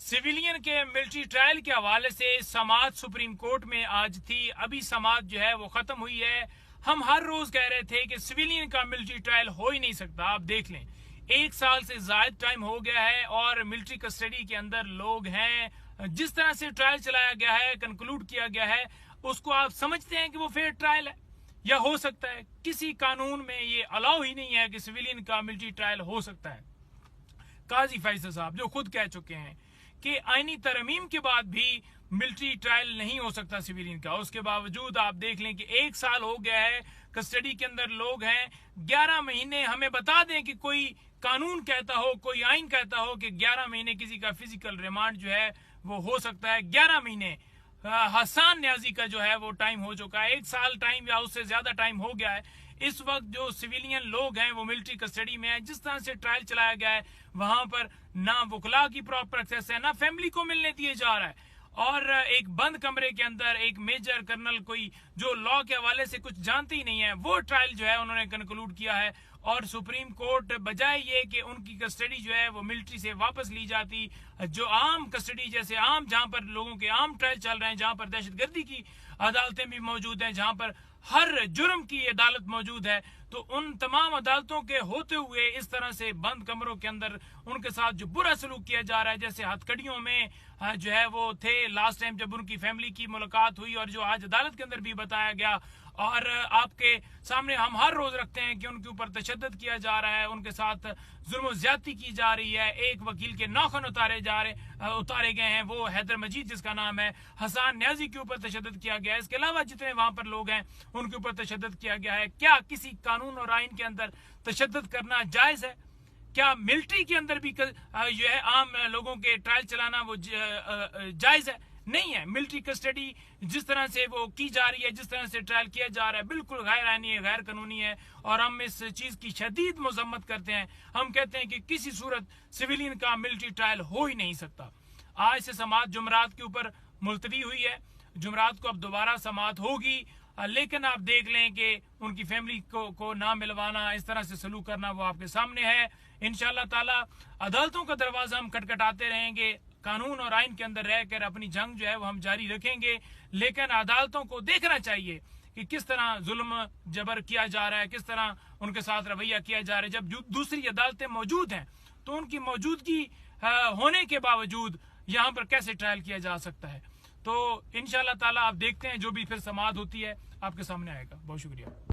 Civilian के military trial के हवाले से समाअत सुप्रीम कोर्ट में आज थी। अभी समाअत जो है वो खत्म हुई है। हम हर रोज कह रहे थे कि सिविलियन का मिलिट्री ट्रायल हो ही नहीं सकता। आप देख लें, 1 साल से ज्यादा टाइम हो गया है और मिलिट्री कस्टडी के अंदर लोग हैं। जिस तरह से ट्रायल चलाया गया है, कंक्लूड किया गया है, उसको आप समझते हैं कि वो फेयर ट्रायल है? या हो सकता है किसी कानून में ये अलाउ ही नहीं है कि सिविलियन का मिलिट्री ट्रायल हो सकता है। काजी फैसल साहब जो खुद कह चुके हैं कि आईनी तरमीम के बाद भी मिलिट्री ट्रायल नहीं हो सकता सिविलियन का। उसके बावजूद आप देख लें कि 1 साल हो गया है, कस्टडी के अंदर लोग हैं। 11 महीने हमें बता दें कि कोई कानून कहता हो, कोई आइन कहता हो कि 11 महीने किसी का फिजिकल रिमांड जो है वो हो सकता है। 11 महीने हसन न्याजी का जो है वो टाइम हो चुका है। 1 साल टाइम या उससे ज्यादा टाइम हो गया है। इस वक्त जो सिविलियन लोग हैं वो मिलिट्री कस्टडी में है। जिस तरह से ट्रायल चलाया गया है वहां पर ना वकला की प्रॉपर एक्सेस है, ना फैमिली को मिलने दिए जा रहा है। और एक बंद कमरे के अंदर एक मेजर कर्नल कोई जो लॉ के हवाले से कुछ जानते ही नहीं है, वो ट्रायल जो है उन्होंने कंक्लूड किया है। और सुप्रीम कोर्ट बजाय ये कि उनकी कस्टडी जो है वो मिलिट्री से वापस ली जाती, जो आम कस्टडी जैसे आम जहां पर लोगों के आम ट्रायल चल रहे हैं, जहां पर दहशतगर्दी की अदालतें भी मौजूद हैं, जहां पर हर जुर्म की अदालत मौजूद है, तो उन तमाम अदालतों के होते हुए इस तरह से बंद कमरों के अंदर उनके साथ जो बुरा सलूक किया जा रहा है, जैसे हथकड़ियों में जो है वो थे लास्ट टाइम जब उनकी फैमिली की मुलाकात हुई और जो आज अदालत के अंदर भी बताया गया। और आपके सामने हम हर रोज रखते हैं कि उनके ऊपर तशद्दुद किया जा रहा है, उनके साथ जुल्म ज्यादती की जा रही है। एक वकील के नाखून उतारे गए हैं, वो हैदर मजीद जिसका नाम है। हसन न्याजी के ऊपर तशद्दुद किया गया है। इसके अलावा जितने वहां पर लोग हैं उनके ऊपर तशद्दुद किया गया है। क्या किसी कानून और आइन के अंदर तशद्दुद करना जायज है? क्या मिलिट्री के अंदर भी जो है आम लोगों के ट्रायल चलाना वो जायज है? नहीं है। मिलिट्री कस्टडी जिस तरह से वो की जा रही है, जिस तरह से ट्रायल किया जा रहा है, बिल्कुल गैर आईनी है, गैर कानूनी है। और हम इस चीज की शदीद मजम्मत करते हैं। हम कहते हैं कि किसी सूरत सिविलियन का मिलिट्री ट्रायल हो ही नहीं सकता। आज से समाअत जुमरात के ऊपर मुलतवी हुई है। जुमरात को अब दोबारा समाअत होगी, लेकिन आप देख लें कि उनकी फैमिली को ना मिलवाना, इस तरह से सलूक करना वो आपके सामने है। इंशाअल्लाह ताला अदालतों का दरवाजा हम खटखटाते रहेंगे। कानून और आइन के अंदर रहकर अपनी जंग जो है वो हम जारी रखेंगे। लेकिन अदालतों को देखना चाहिए कि किस तरह जुल्म जबर किया जा रहा है, किस तरह उनके साथ रवैया किया जा रहा है। जब दूसरी अदालतें मौजूद हैं तो उनकी मौजूदगी होने के बावजूद यहाँ पर कैसे ट्रायल किया जा सकता है? तो इंशाअल्लाह ताला आप देखते हैं जो भी फिर समाअत होती है आपके सामने आएगा। बहुत शुक्रिया।